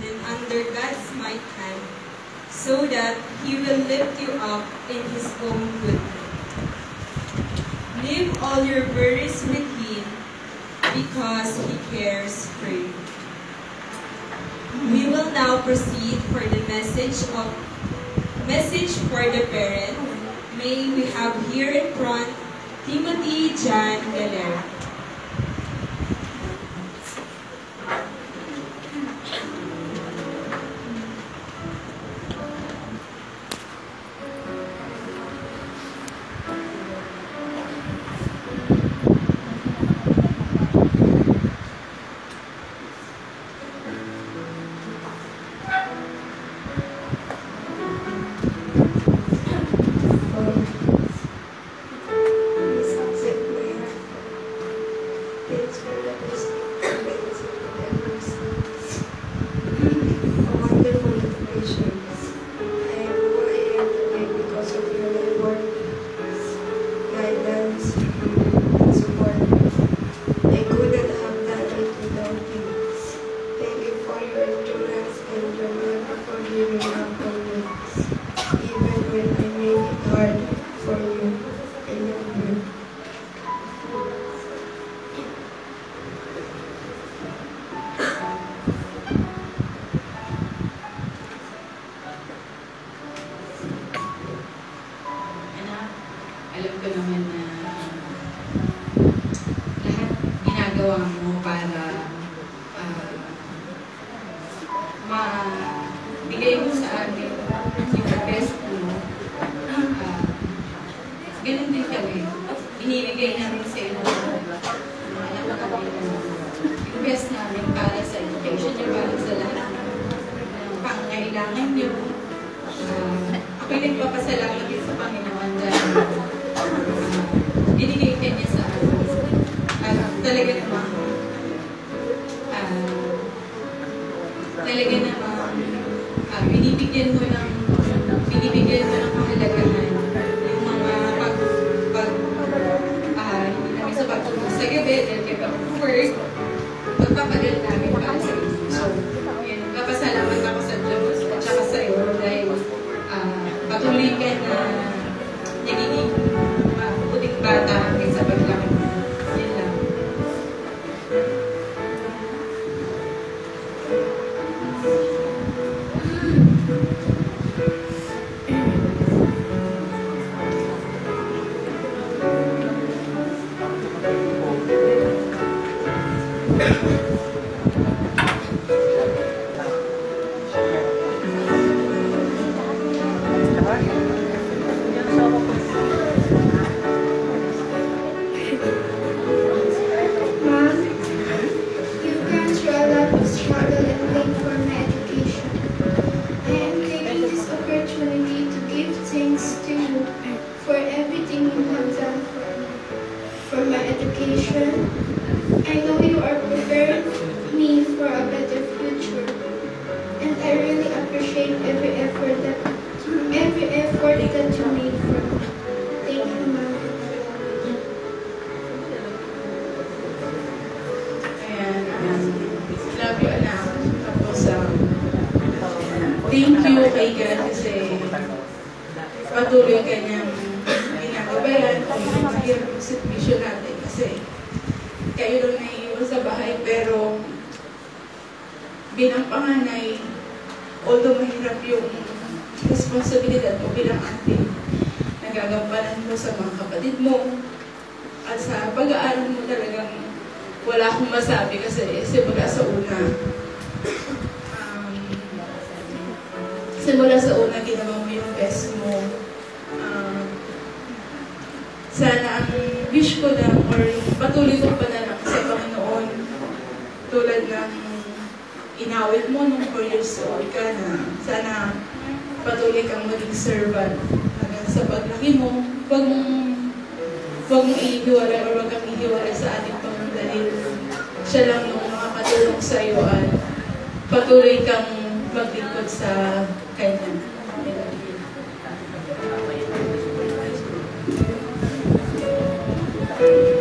than under God's mighty hand, so that He will lift you up in His own good time. Leave all your worries with Him, because He cares for you. We will now proceed for the message for the parent. May we have here in front Timothy John Galera. Alam ko naman na lahat ginagawa mo para mabigay mo sa amin yung best mo. Ganun din kami. Inibigay namin sa inyo yung best namin para sa education niyo, para sa lahat ng pangangailangan niyo. Ako'y nagpapasalamat din sa Panginoon dahil dinigay niya sa akin. Talaga naman binibigyan mo ng kahalagahan yung mga hindi namin sa pagtulog sa gabi dahil kaya first pagpapagal namin para sa iyo. So, yun, papasalamat ako sa Diyos at saka sa iyo dahil patuloy ka na nagiging puting bata hanggang sa paglaki. Yan lang. I know you are preparing me for a better future, and I really appreciate every effort that you made for me. Thank you, Mom. Ayan, love you, anak. Tapos, thank you kay God kasi patuloy ka niyang ginagabayan kung mahirap yung situation natin kasi kayo lang naiiwan sa bahay, pero bilang panganay, although mahirap yung responsibilidad mo bilang ate, nagagampanan mo sa mga kapatid mo at sa pag-aaral mo talagang wala akong masabi kasi simula sa una ginawa mo yung best mo. Sana ang wish ko lang or patuloy kong panalangin sa Panginoon tulad ng inawit mo nung 4 years old ka na sana patuloy kang maging servant hanggang sa paglaki mo. Huwag mong ihiwalay or huwag kang ihiwalay sa ating Panginoon dahil siya lang yung makakatulong sa iyo at patuloy kang maglingkod sa Kanya. I love you.